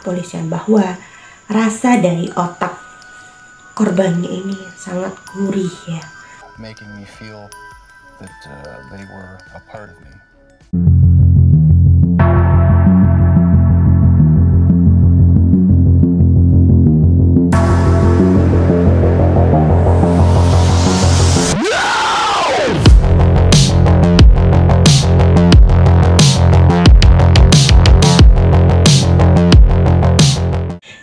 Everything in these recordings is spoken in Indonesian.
kepolisian bahwa rasa dari otak korbannya ini sangat gurih ya. Making me feel that they were a part of me.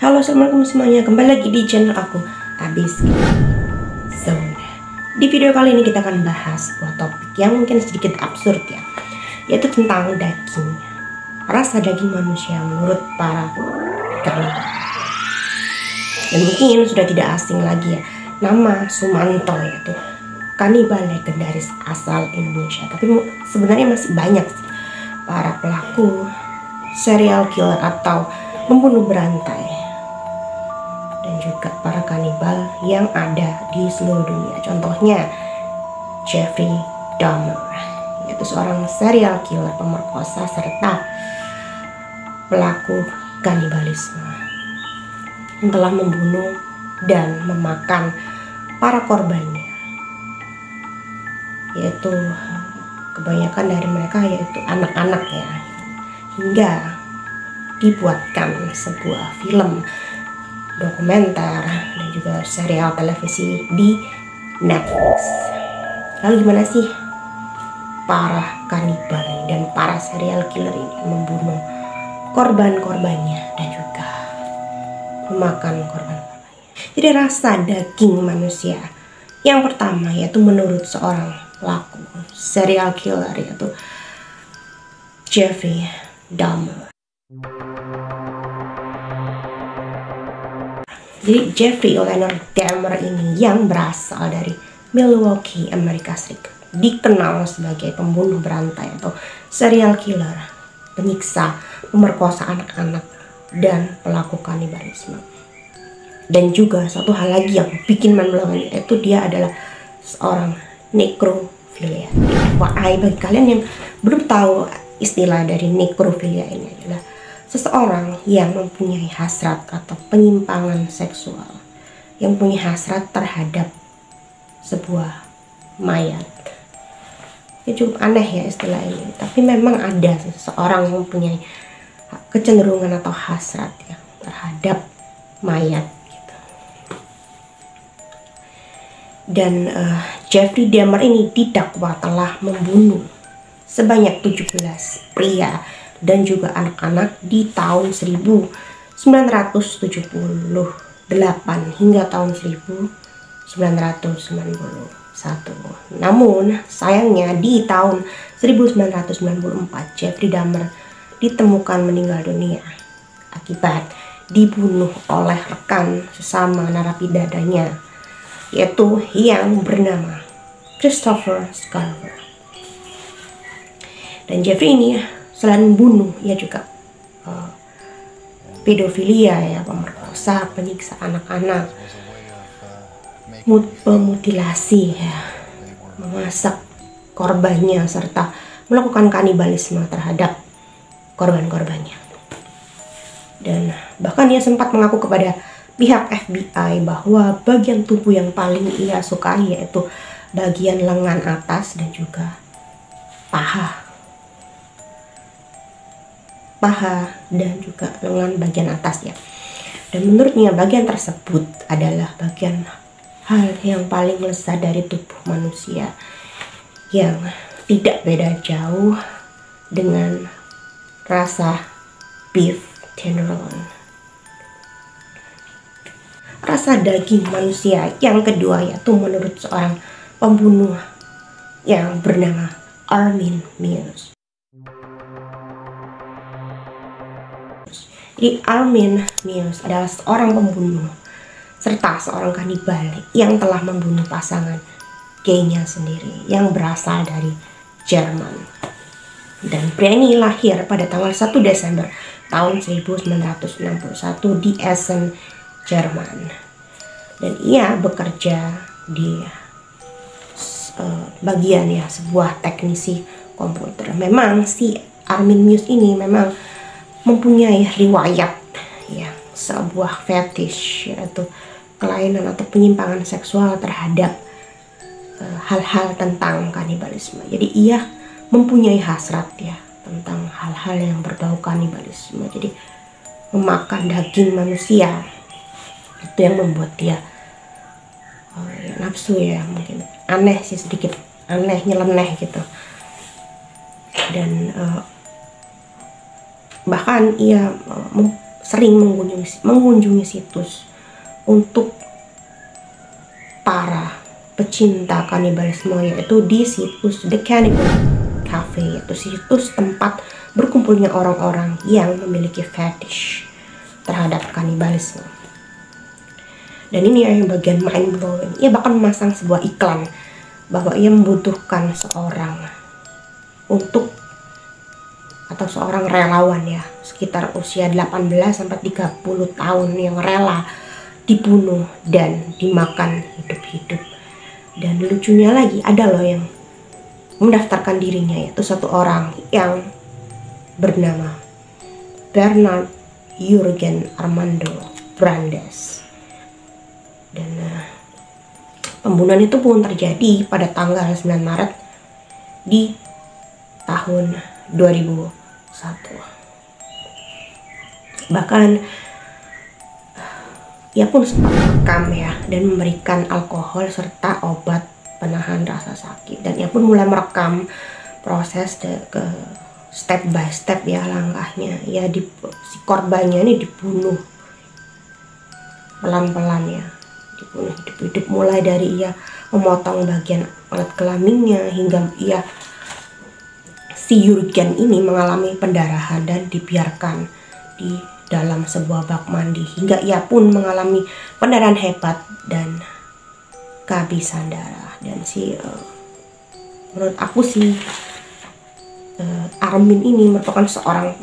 Halo, assalamualaikum semuanya, kembali lagi di channel aku, Tabisky Zone. Di video kali ini kita akan bahas sebuah topik yang mungkin sedikit absurd ya, yaitu tentang daging, rasa daging manusia menurut para karnivor. Dan mungkin sudah tidak asing lagi ya, nama Sumanto, yaitu kanibal legendaris asal Indonesia. Tapi sebenarnya masih banyak sih para pelaku serial killer atau pembunuh berantai dan juga para kanibal yang ada di seluruh dunia. Contohnya Jeffrey Dahmer, yaitu seorang serial killer, pemerkosa serta pelaku kanibalisme yang telah membunuh dan memakan para korbannya, yaitu kebanyakan dari mereka yaitu anak-anak ya, hingga dibuatkan sebuah film dokumenter dan juga serial televisi di Netflix. Lalu gimana sih para kanibal dan para serial killer ini membunuh korban-korbannya dan juga memakan korban-korbannya? Jadi rasa daging manusia yang pertama yaitu menurut seorang pelaku serial killer yaitu Jeffrey Dahmer. Jadi Jeffrey Leonard Dahmer ini yang berasal dari Milwaukee, Amerika Serikat, dikenal sebagai pembunuh berantai atau serial killer, penyiksa, pemerkosa anak-anak, dan pelaku kanibalisme. Dan juga satu hal lagi yang bikin mind-blowing yaitu dia adalah seorang necrophilia. FYI bagi kalian yang belum tahu istilah dari necrophilia ini adalah seseorang yang mempunyai hasrat atau penyimpangan seksual, yang punya hasrat terhadap sebuah mayat. Ya cukup aneh ya istilah ini, tapi memang ada seseorang yang mempunyai kecenderungan atau hasrat ya terhadap mayat gitu. Dan Jeffrey Dahmer ini didakwa telah membunuh sebanyak 17 pria dan juga anak-anak di tahun 1978 hingga tahun 1991. Namun sayangnya di tahun 1994 Jeffrey Dahmer ditemukan meninggal dunia akibat dibunuh oleh rekan sesama narapidana yaitu yang bernama Christopher Scarver. Dan Jeffrey ini selain membunuh, ia juga pedofilia ya, pemerkosa, penyiksa anak-anak, pemutilasi ya, memasak korbannya serta melakukan kanibalisme terhadap korban-korbannya. Dan bahkan ia sempat mengaku kepada pihak FBI bahwa bagian tubuh yang paling ia sukai yaitu bagian lengan atas dan juga paha dan juga lengan bagian atas ya. Dan menurutnya bagian tersebut adalah bagian hal yang paling lezat dari tubuh manusia yang tidak beda jauh dengan rasa beef tenderloin, rasa daging manusia yang kedua yaitu menurut seorang pembunuh yang bernama Armin Meiwes. Jadi Armin Meiwes adalah seorang pembunuh serta seorang kanibal yang telah membunuh pasangan gaynya sendiri yang berasal dari Jerman. Dan pria ini lahir pada tanggal 1 Desember tahun 1961 di Essen, Jerman. Dan ia bekerja di bagian ya sebuah teknisi komputer. Memang si Armin Meiwes ini memang mempunyai riwayat ya sebuah fetish, yaitu kelainan atau penyimpangan seksual terhadap hal-hal tentang kanibalisme. Jadi ia mempunyai hasrat ya tentang hal-hal yang berbau kanibalisme. Jadi memakan daging manusia itu yang membuat dia ya, nafsu ya, mungkin aneh sih, sedikit aneh, nyeleneh gitu. Dan bahkan ia sering mengunjungi situs untuk para pecinta kanibalisme, yaitu di situs The Cannibal Cafe, yaitu situs tempat berkumpulnya orang-orang yang memiliki fetish terhadap kanibalisme. Dan ini yang bagian mind blowing. Ia bahkan memasang sebuah iklan bahwa ia membutuhkan seorang untuk, atau seorang relawan ya, sekitar usia 18 sampai 30 tahun yang rela dibunuh dan dimakan hidup-hidup. Dan lucunya lagi, ada loh yang mendaftarkan dirinya, yaitu satu orang yang bernama Bernard Jurgen Armando Brandes. Dan pembunuhan itu pun terjadi pada tanggal 9 Maret di tahun 2001. Bahkan ia pun sempat merekam ya, dan memberikan alkohol serta obat penahan rasa sakit. Dan ia pun mulai merekam proses ke step by step ya langkahnya. Ya si korbannya ini dibunuh pelan-pelan ya, dibunuh hidup-hidup, mulai dari ia memotong bagian alat kelaminnya hingga si Jurgen ini mengalami pendarahan dan dibiarkan di dalam sebuah bak mandi hingga ia pun mengalami pendarahan hebat dan kehabisan darah. Dan menurut aku sih Armin ini merupakan seorang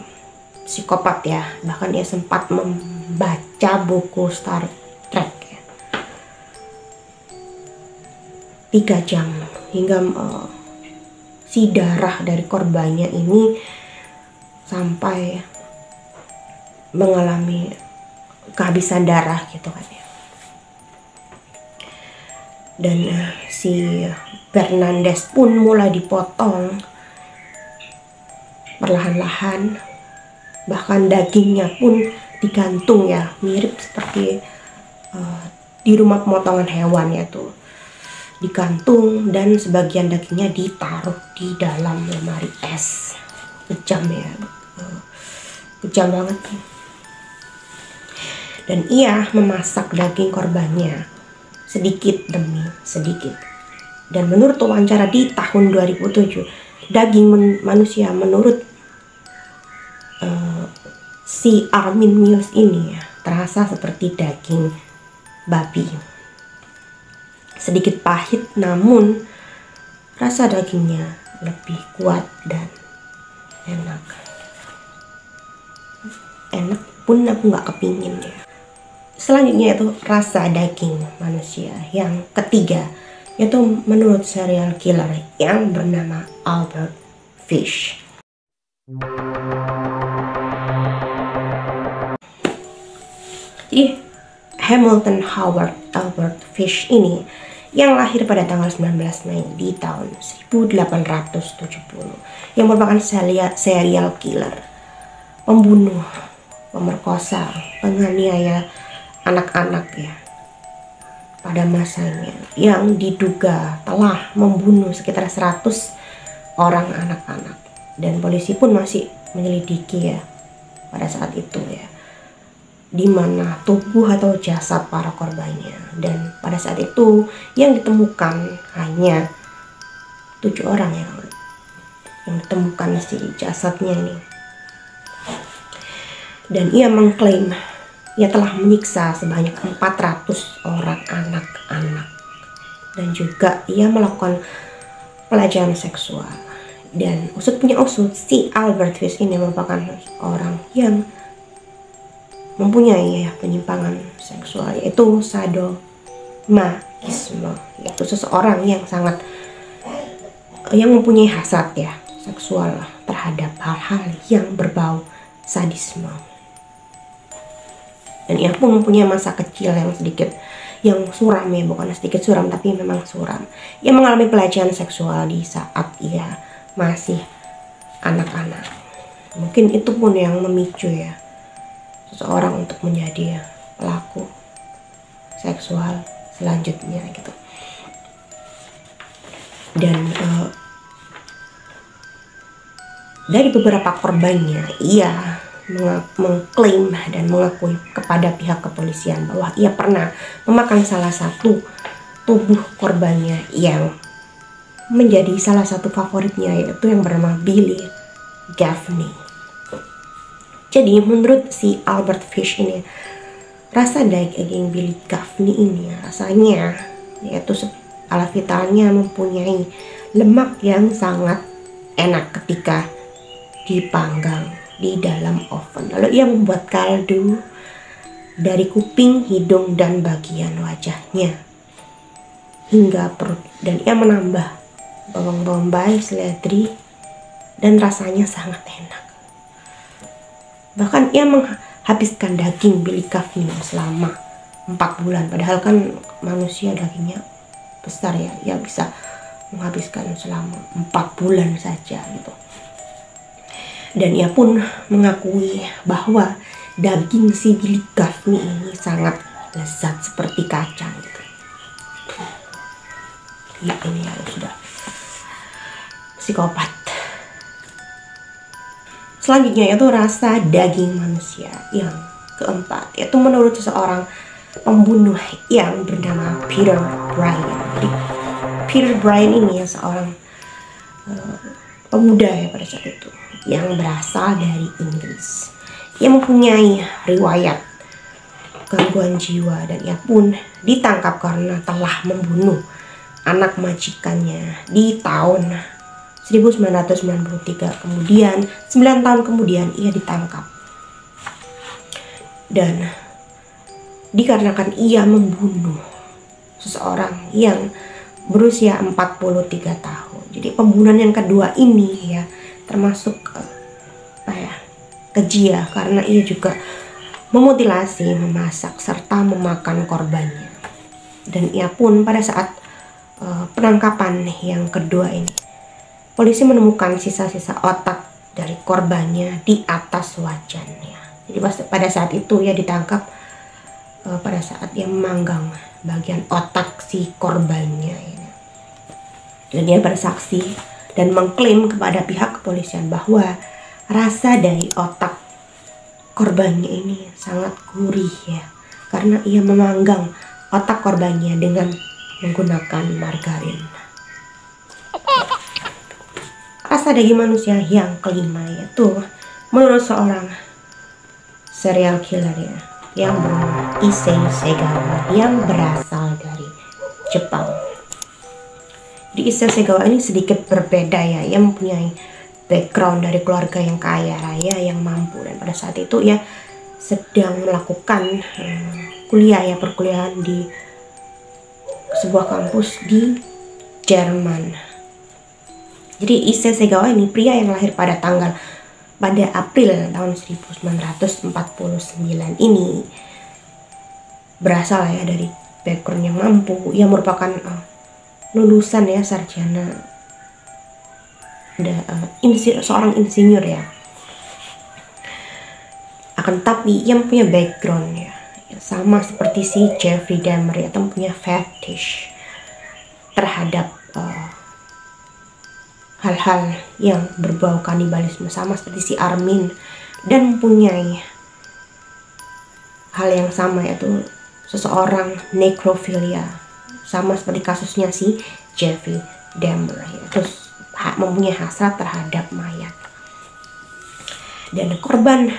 psikopat ya. Bahkan ia sempat membaca buku Star Trek ya, 3 jam hingga si darah dari korbannya ini sampai mengalami kehabisan darah gitu kan ya. Dan si Bernandes pun mulai dipotong perlahan-lahan, bahkan dagingnya pun digantung ya, mirip seperti di rumah pemotongan hewan ya tuh, digantung, dan sebagian dagingnya ditaruh di dalam lemari es. Kejam ya, kejam banget. Dan ia memasak daging korbannya sedikit demi sedikit. Dan menurut wawancara di tahun 2007, daging manusia menurut si Armin Meiwes ini ya, terasa seperti daging babi. Sedikit pahit, namun rasa dagingnya lebih kuat dan enak. Enak pun aku nggak kepingin ya. Selanjutnya itu rasa daging manusia yang ketiga, yaitu menurut serial killer yang bernama Albert Fish. Jadi Hamilton Howard Albert Fish ini yang lahir pada tanggal 19 Mei di tahun 1870, yang merupakan serial killer, pembunuh, pemerkosa, penganiaya anak-anak ya pada masanya, yang diduga telah membunuh sekitar 100 orang anak-anak. Dan polisi pun masih menyelidiki ya pada saat itu ya, di mana tubuh atau jasad para korbannya. Dan pada saat itu yang ditemukan hanya 7 orang yang ditemukan si jasadnya ini. Dan ia mengklaim ia telah menyiksa sebanyak 400 orang anak-anak, dan juga ia melakukan pelecehan seksual. Dan usut punya usut, si Albert Fish ini merupakan orang yang mempunyai penyimpangan seksual, yaitu sadomasochisme, yaitu seseorang yang mempunyai hasrat ya seksual terhadap hal-hal yang berbau sadisme. Dan ia pun mempunyai masa kecil yang suram ya, bukan sedikit suram tapi memang suram. Ia mengalami pelecehan seksual di saat ia masih anak-anak. Mungkin itu pun yang memicu ya seseorang untuk menjadi pelaku seksual selanjutnya gitu. Dan dari beberapa korbannya, ia mengklaim dan mengakui kepada pihak kepolisian bahwa ia pernah memakan salah satu tubuh korbannya yang menjadi salah satu favoritnya, yaitu yang bernama Billy Gaffney. Jadi menurut si Albert Fish ini, rasa daging Billy Gaffney ini rasanya yaitu alat vitalnya mempunyai lemak yang sangat enak ketika dipanggang di dalam oven. Lalu ia membuat kaldu dari kuping, hidung, dan bagian wajahnya hingga perut, dan ia menambah bawang bombay, seledri, dan rasanya sangat enak. Bahkan ia menghabiskan daging Billy Gaffney selama 4 bulan, padahal kan manusia dagingnya besar ya, ia bisa menghabiskan selama 4 bulan saja gitu. Dan ia pun mengakui bahwa daging si Billy Gaffney ini sangat lezat seperti kacang gitu. Ya, ini ya sudah psikopat. Selanjutnya yaitu rasa daging manusia yang keempat, yaitu menurut seseorang pembunuh yang bernama Peter Bryan. Jadi Peter Bryan ini ya seorang pemuda ya pada saat itu yang berasal dari Inggris. Ia mempunyai riwayat gangguan jiwa dan ia pun ditangkap karena telah membunuh anak majikannya di tahun 1993. Kemudian 9 tahun kemudian ia ditangkap. Dan dikarenakan ia membunuh seseorang yang berusia 43 tahun. Jadi pembunuhan yang kedua ini ya termasuk keji ya, karena ia juga memutilasi, memasak, serta memakan korbannya. Dan ia pun pada saat penangkapan yang kedua ini, polisi menemukan sisa-sisa otak dari korbannya di atas wajannya. Jadi pada saat itu ia ditangkap pada saat dia memanggang bagian otak si korbannya ini. Dan dia bersaksi dan mengklaim kepada pihak kepolisian bahwa rasa dari otak korbannya ini sangat gurih ya, karena ia memanggang otak korbannya dengan menggunakan margarin. Rasa daging manusia yang kelima yaitu menurut seorang serial killer ya, yang bernama Issei Sagawa yang berasal dari Jepang. Di Issei Sagawa ini sedikit berbeda ya, ia mempunyai background dari keluarga yang kaya raya yang mampu, dan pada saat itu ia sedang melakukan perkuliahan di sebuah kampus di Jerman. Jadi Issei Sagawa ini pria yang lahir pada April tahun 1949 ini berasal ya dari background yang mampu. Ia merupakan lulusan ya sarjana seorang insinyur ya. Akan tapi ia punya background ya sama seperti si Jeffrey Dahmer, atau punya fetish terhadap hal-hal yang berbau kanibalisme sama seperti si Armin, dan mempunyai hal yang sama yaitu seseorang necrophilia sama seperti kasusnya si Jeffrey Dahmer ya. Terus mempunyai hasrat terhadap mayat. Dan korban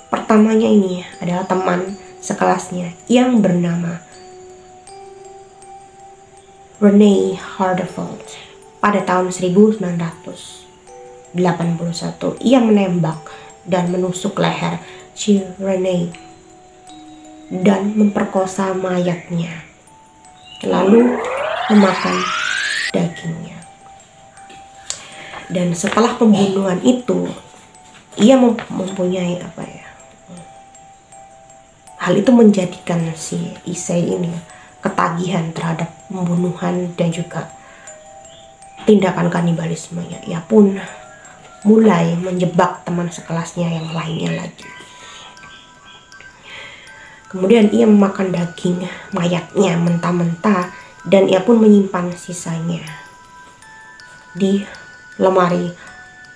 pertamanya ini adalah teman sekelasnya yang bernama Renee Hardefeld. Pada tahun 1981 ia menembak dan menusuk leher si Renee dan memperkosa mayatnya, lalu memakan dagingnya. Dan setelah pembunuhan itu ia mempunyai hal itu menjadikan si Issei ini ketagihan terhadap pembunuhan dan juga tindakan kanibalisme. Ia pun mulai menjebak teman sekelasnya yang lainnya lagi. Kemudian ia memakan daging mayatnya mentah-mentah dan ia pun menyimpan sisanya di lemari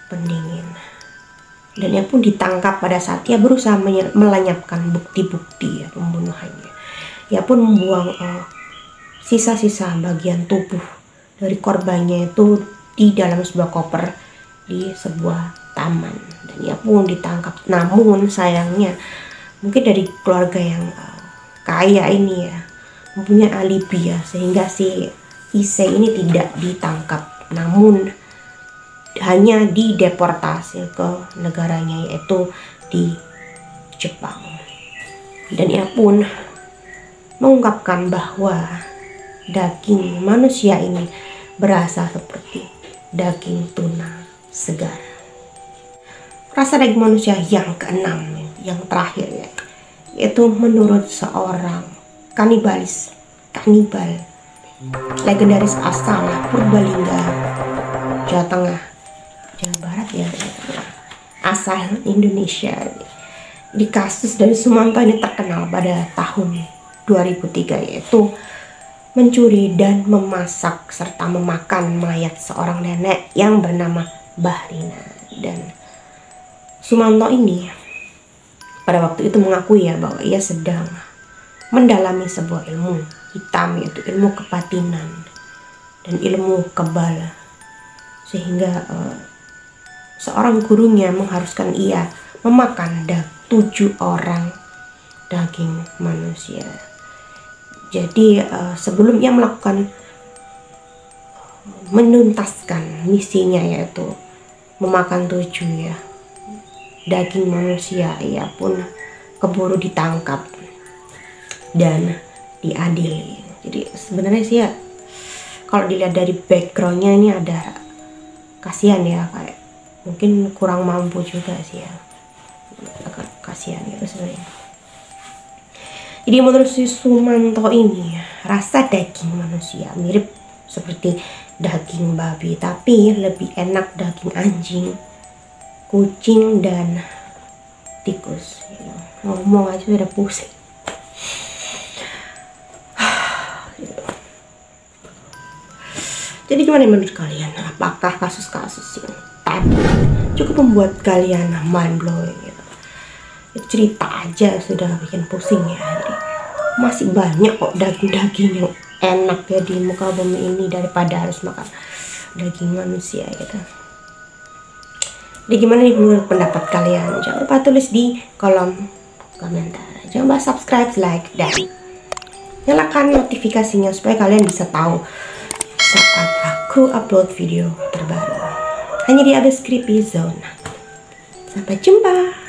pendingin. Dan ia pun ditangkap pada saat ia berusaha melenyapkan bukti-bukti pembunuhannya. Ia pun membuang sisa-sisa bagian tubuh dari korbannya itu di dalam sebuah koper di sebuah taman. Dan ia pun ditangkap. Namun sayangnya mungkin dari keluarga yang kaya ini mempunyai alibi sehingga si Issei ini tidak ditangkap, namun hanya dideportasi ke negaranya, yaitu di Jepang. Dan ia pun mengungkapkan bahwa daging manusia ini berasa seperti daging tuna segar. Rasa daging manusia yang keenam, yang terakhir yaitu menurut seorang kanibal legendaris asal Purbalingga, Jawa Tengah, Jawa Barat asal Indonesia. Di kasus dari Sumanto ini terkenal pada tahun 2003, yaitu mencuri dan memasak serta memakan mayat seorang nenek yang bernama Bahrina. Dan Sumanto ini pada waktu itu mengakui bahwa ia sedang mendalami sebuah ilmu hitam, yaitu ilmu kebatinan dan ilmu kebal, sehingga seorang gurunya mengharuskan ia memakan 7 orang daging manusia. Jadi sebelum ia melakukan menuntaskan misinya, yaitu memakan 7 daging manusia, ia pun keburu ditangkap dan diadili. Jadi sebenarnya sih kalau dilihat dari backgroundnya ini ada kasihan kayak mungkin kurang mampu juga sih agak kasihan sebenarnya. Jadi menurut si Sumanto ini rasa daging manusia mirip seperti daging babi, tapi lebih enak daging anjing, kucing, dan tikus. Ngomong aja udah pusing. Jadi gimana menurut kalian? Apakah kasus-kasus yang tadi cukup membuat kalian mind blowing Cerita aja sudah bikin pusing Jadi masih banyak kok daging-daging yang enak di muka bumi ini daripada harus makan daging manusia Jadi gimana nih menurut pendapat kalian? Jangan lupa tulis di kolom komentar. Jangan lupa subscribe, like, dan nyalakan notifikasinya supaya kalian bisa tahu saat aku upload video terbaru hanya di Abes Creepy Zone. Sampai jumpa.